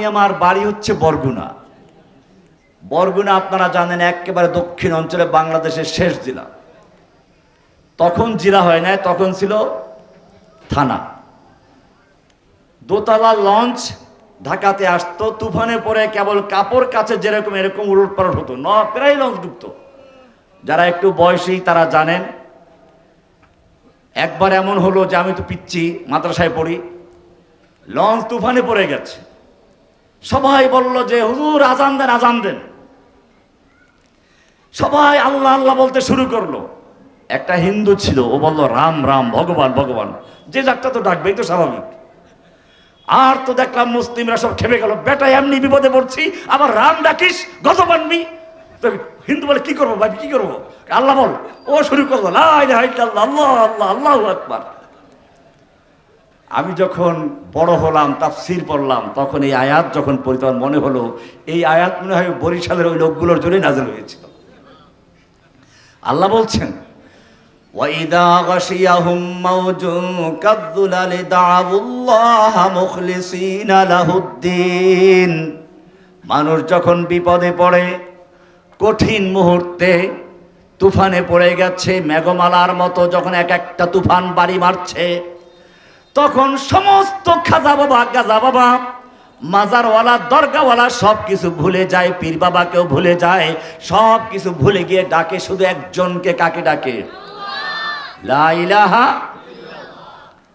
আমার বাড়ি হচ্ছে বরগুনা। বরগুনা আপনারা জানেন একেবারে দক্ষিণ অঞ্চলে বাংলাদেশের শেষ জেলা। তখন জেলা হয় নাই, তখন ছিল থানা। দোতলা লঞ্চ ঢাকাতে আসতো, তুফানে পরে কেবল কাপড় কাছে যেরকম এরকম উলট পালট হতো, প্রায় লঞ্চ ডুবতো। যারা একটু বয়সী তারা জানেন। একবার এমন হলো যে আমি তো পিচ্ছি, মাদ্রাসায় পড়ি, লঞ্চ তুফানে পড়ে গেছে। সবাই বলল যে হুজুর আজান দেন, আজান দেন। সবাই আল্লাহ আল্লাহ বলতে শুরু করলো। একটা হিন্দু ছিল, ও বলল রাম রাম, ভগবান ভগবান। যে যাকটা তো ডাকবেই, তো স্বাভাবিক। আর তো দেখলাম মুসলিমরা সব খেপে গেল, বেটা এমনি বিপদে পড়ছি, আবার রাম ডাকিস, গজব আনবি। তো হিন্দু বলে কি করবো ভাই, কি করবো, আল্লাহ বল। ও শুরু করলো লা ইলাহা ইল্লাল্লাহ, আল্লাহ আল্লাহ, আল্লাহু আকবার। আমি যখন বড় হলাম, তাফসীর পড়লাম, তখন এই আয়াত যখন পড়ি তখন মনে হলো এই আয়াত মনে হয় বরিশালের ওই লোকগুলোর জন্যই নাযিল হয়েছিল। আল্লাহ বলছেন وَإِذَا غَشِيَهُم مَّوْجٌ كَالظُّلَلِ دَعَوُا اللَّهَ مُخْلِصِينَ لَهُ الدِّينَ। মানুষ যখন বিপদে পড়ে, কঠিন মুহূর্তে, তুফানে পড়ে গেছে, মেঘমালার মতো যখন এক একটা তুফান বাড়ি মারছে, তখন সমস্ত খাজা বাবা, গাজা বাবা, মাজারওয়ালা, দরগাওয়ালা সব কিছু ভুলে যায়, পীর বাবাকেও ভুলে যায়, সব কিছু ভুলে গিয়ে ডাকে শুধু একজনকে। কাকে ডাকে? লা ইলাহা।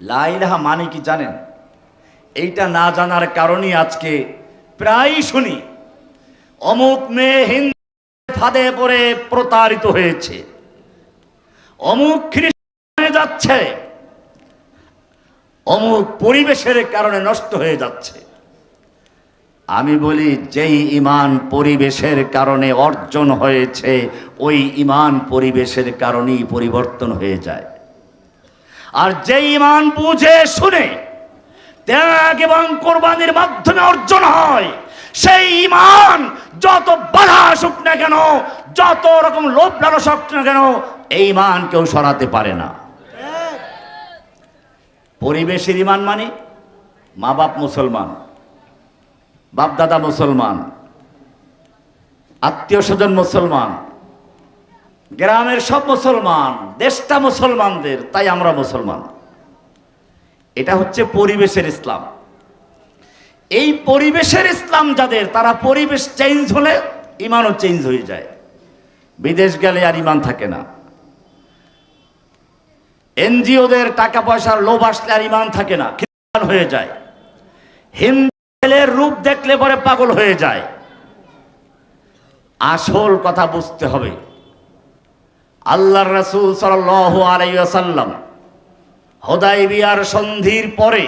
লা ইলাহা মানে কি জানেন? এইটা না জানার কারণেই আজকে প্রায় শুনি অমুক মেয়ে হিন্দু ফাঁদে পড়ে প্রতারিত হয়েছে, অমুক খ্রিস্টান হয়ে যাচ্ছে, অমুক পরিবেশের কারণে নষ্ট হয়ে যাচ্ছে। আমি বলি যেই ঈমান পরিবেশের কারণে অর্জন হয়েছে, ওই ঈমান পরিবেশের কারণেই পরিবর্তন হয়ে যায়। আর যেই ঈমান বুঝে শুনে ত্যাগ এবং কোরবানির মাধ্যমে অর্জন হয়, সেই ঈমান যত বাধা আসুক না কেন, যত রকম লোভ লালসা আসুক না কেন, এই ঈমান কেউ সরাতে পারে না। পরিবেশের ঈমান মানে মা বাপ মুসলমান, বাপদাদা মুসলমান, আত্মীয় স্বজন মুসলমান, গ্রামের সব মুসলমান, দেশটা মুসলমানদের, তাই আমরা মুসলমান। এটা হচ্ছে পরিবেশের ইসলাম। এই পরিবেশের ইসলাম যাদের, তারা পরিবেশ চেঞ্জ হলে ঈমানও চেঞ্জ হয়ে যায়। বিদেশ গেলে আর ঈমান থাকে না। এনজিওদের টাকা পয়সার লোভ আসলে আর ঈমান থাকে না, খ্রিস্টান হয়ে যায়। হিন্দু ছেলের রূপ দেখলে পরে পাগল হয়ে যায়। আসল কথা বুঝতে হবে। আল্লাহর রাসূল সাল্লাল্লাহু আলাইহি ওয়াসাল্লাম হুদায়বিয়ার সন্ধির পরে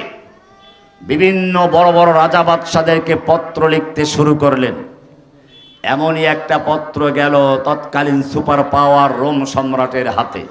বিভিন্ন বড় বড় রাজা বাদশাদেরকে পত্র লিখতে শুরু করলেন। এমনই একটা পত্র গেল তৎকালীন সুপার পাওয়ার রোম সম্রাটের হাতে।